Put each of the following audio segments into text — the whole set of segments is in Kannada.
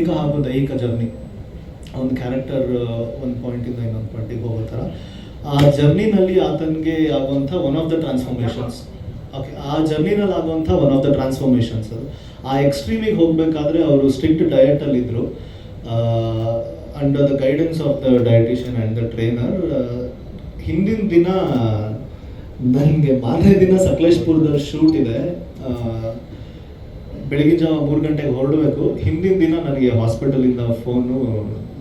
ಆಧ್ಯಾತ್ಮಿಕ ಹಾಗೂ ದೈಹಿಕ ಜರ್ನಿ. ಒಂದು ಕ್ಯಾರೆಕ್ಟರ್ ಒಂದು ಪಾಯಿಂಟಿಂದ ಇನ್ನೊಂದು ಪಾಯಿಂಟಿಗೆ ಹೋಗೋ ಥರ ಆ ಜರ್ನಿನಲ್ಲಿ ಆತನಿಗೆ ಆಗುವಂಥ one of the transformations. Okay, ಆ ಜರ್ನಿನಲ್ಲಿ ಆಗುವಂಥ ಒನ್ ಆಫ್ ದ ಟ್ರಾನ್ಸ್ಫಾರ್ಮೇಷನ್ಸ್ ಅದು. ಆ ಎಕ್ಸ್ಟ್ರೀಮಿಗೆ ಹೋಗಬೇಕಾದ್ರೆ ಅವರು ಸ್ಟ್ರಿಕ್ಟ್ ಡಯಟಲ್ಲಿದ್ದರು. Under the guidance of the dietitian and the trainer. ಹಿಂದಿನ ದಿನ ನನಗೆ ಮಾರನೇ ದಿನ ಸಕಲೇಶ್ಪುರದಲ್ಲಿ ಶೂಟ್ ಇದೆ. ಬೆಳಗಿನ ಜಾವ 3 ಗಂಟೆಗೆ ಹೊರಡಬೇಕು. ಹಿಂದಿನ ದಿನ ನನಗೆ ಹಾಸ್ಪಿಟಲಿಂದ ಫೋನು,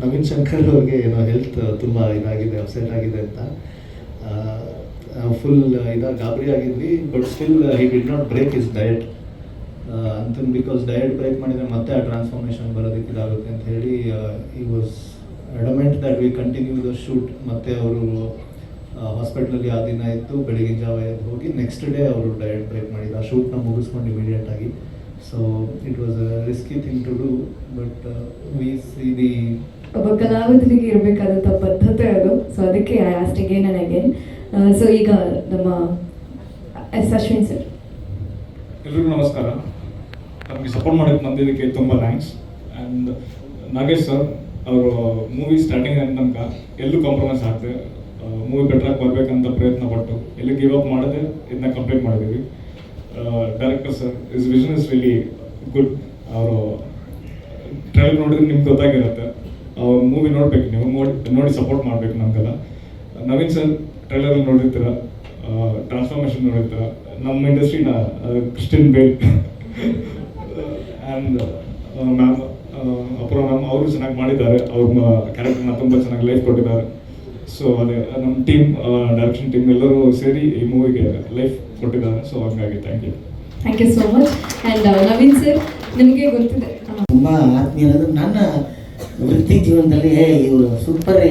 ನವೀನ್ ಶಂಕರ್ ಅವ್ರಿಗೆ ಏನೋ ಹೆಲ್ತ್ ತುಂಬ ಇದಾಗಿದೆ, ಅಪ್ಸೆಟ್ ಆಗಿದೆ ಅಂತ. ಫುಲ್ ಗಾಬರಿ ಆಗಿದ್ವಿ. But still he did not break his diet ಅಂತಂದು, ಬಿಕಾಸ್ ಡಯಟ್ ಬ್ರೇಕ್ ಮಾಡಿದರೆ ಮತ್ತೆ ಆ ಟ್ರಾನ್ಸ್ಫಾರ್ಮೇಷನ್ ಬರೋದಕ್ಕೆ ಇದಾಗುತ್ತೆ ಅಂತ ಹೇಳಿ he was adamant that we continue the shoot. ಮತ್ತು ಅವರು ಹಾಸ್ಪಿಟ್ಲಲ್ಲಿ ಆ ದಿನ ಇತ್ತು. ಬೆಳಗಿನ ಜಾವ ಎದ್ದು ಹೋಗಿ ನೆಕ್ಸ್ಟ್ ಡೇ ಅವರು ಡಯಟ್ ಬ್ರೇಕ್ ಮಾಡಿದ್ರು. ಆ ಶೂಟ್ನ ಮುಗಿಸ್ಕೊಂಡು ಇಮಿಡಿಯೇಟಾಗಿ. So it was a risky thing to do. But we see the ಒಬ್ಬ ಕಲಾವಿದರಿಗೆ ಇರಬೇಕಾದಂಥ ಬದ್ಧತೆ ಅದು. ಸೊ ಅದಕ್ಕೆ I asked again and again. So ಈಗ ನಮ್ಮ ಅಶ್ವಿನ್ ಸರ್. ಎಲ್ರಿಗೂ ನಮಸ್ಕಾರ. ನಮಗೆ ಸಪೋರ್ಟ್ ಮಾಡೋಕ್ಕೆ ಬಂದಿದ್ದಕ್ಕೆ ತುಂಬ ಥ್ಯಾಂಕ್ಸ್. ಆ್ಯಂಡ್ ನಾಗೇಶ್ ಸರ್ ಅವರು ಮೂವಿ ಸ್ಟಾರ್ಟಿಂಗ್ ತನಕ ಎಲ್ಲೂ ಕಾಂಪ್ರಮೈಸ್ ಆಗ್ತದೆ, ಮೂವಿ ಬೆಟ್ರಾಗಿ ಬರಬೇಕಂತ ಪ್ರಯತ್ನ ಪಟ್ಟು ಎಲ್ಲಿ ಗಿವ್ ಅಪ್ ಮಾಡದೆ ಇದನ್ನ ಕಂಪ್ಲೀಟ್ ಮಾಡಿದ್ದೀವಿ. Director sir is vision is really good. ಅವರು ಟ್ರೈಲರ್ ನೋಡಿದ್ರೆ ನಿಮ್ಗೆ ಗೊತ್ತಾಗಿರುತ್ತೆ. ಅವ್ರ ಮೂವಿ ನೋಡ್ಬೇಕು, ನೀವು ನೋಡಿ ಸಪೋರ್ಟ್ ಮಾಡಬೇಕು ನಮಗೆಲ್ಲ. ನವೀನ್ ಸರ್ ಟ್ರೈಲರಲ್ಲಿ ನೋಡಿರ್ತೀರ, ಟ್ರಾನ್ಸ್ಫಾರ್ಮೇಷನ್ ನೋಡಿರ್ತೀರ. ನಮ್ಮ ಇಂಡಸ್ಟ್ರಿನ Christian Bale and ma'am Apoorva ma'am ಅವರು ಚೆನ್ನಾಗಿ ಮಾಡಿದ್ದಾರೆ. ಅವ್ರ ಕ್ಯಾರೆಕ್ಟರ್ನ ತುಂಬ ಚೆನ್ನಾಗಿ ಲೈಫ್ ಕೊಟ್ಟಿದ್ದಾರೆ. ಸೊ ಅದೇ ನಮ್ಮ ಟೀಮ್, ಡೈರೆಕ್ಷನ್ ಟೀಮ್ ಎಲ್ಲರೂ ಸೇರಿ ಈ ಮೂವಿಗೆ ಲೈಫ್ ಕೊಟ್ಟಿದ್ದಾರೆ. ಸೊ ಹಾಗಾಗಿ thank you so much. And Naveen sir, ನಿಮಗೆ ಗೊತ್ತಿದೆ ತುಂಬ ಆತ್ಮೀಯರಾದ್ರು. ನನ್ನ ವೃತ್ತಿ ಜೀವನದಲ್ಲಿ ಇವರು ಸೂಪರ್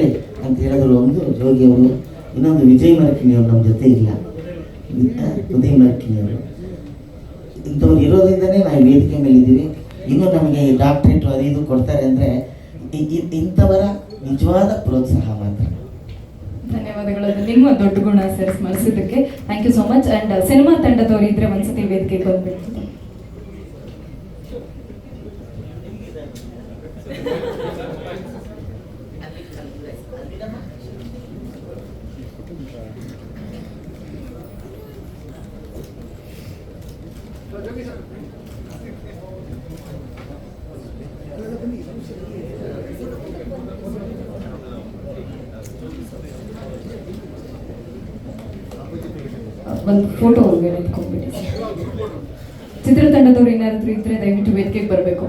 ಅಂತ ಹೇಳಿದ್ರು. ಒಂದು ಜೋಗಿ ಅವರು, ಇನ್ನೊಂದು ವಿಜಯ್ ಮರಕಿಣಿಯವರು ನಮ್ಮ ಜೊತೆ ಇಲ್ಲ. ಉದಯ್ ಮರಕಿಣಿಯವರು ಇಂಥವ್ರು ಇರೋದ್ರಿಂದನೇ ನಾವು ವೇದಿಕೆ ಮೇಲೆ ಇದ್ದೀವಿ. ಇನ್ನೂ ನಮಗೆ ಡಾಕ್ಟ್ರೇಟ್ ಅದು ಇದು ಕೊಡ್ತಾರೆ ಅಂದರೆ ಇಂಥವರ ನಿಜವಾದ ಪ್ರೋತ್ಸಾಹ ಮಾತ್ರ. ಧನ್ಯವಾದಗಳು. ನಿಮ್ಮ ದೊಡ್ಡ ಗುಣ ಸರ್ ಸ್ಮರಿಸಿದ್ದಕ್ಕೆ. Thank you so much. And cinema ತಂಡದವರು ಇದ್ರೆ ಒಂದ್ಸತಿ ವೇದಿಕೆಗೆ ಬಂದ್ಬಿಟ್ಟು. ಒಂದು ಫೋಟೋ ನಿಂತ್ಕೊಂಡ್ಬಿಟ್ಟು. ಚಿತ್ರತಂಡದವ್ರು ಏನಾದ್ರು ಇದ್ರೆ ದಯವಿಟ್ಟು ವೇದಿಕೆಗೆ ಬರಬೇಕು.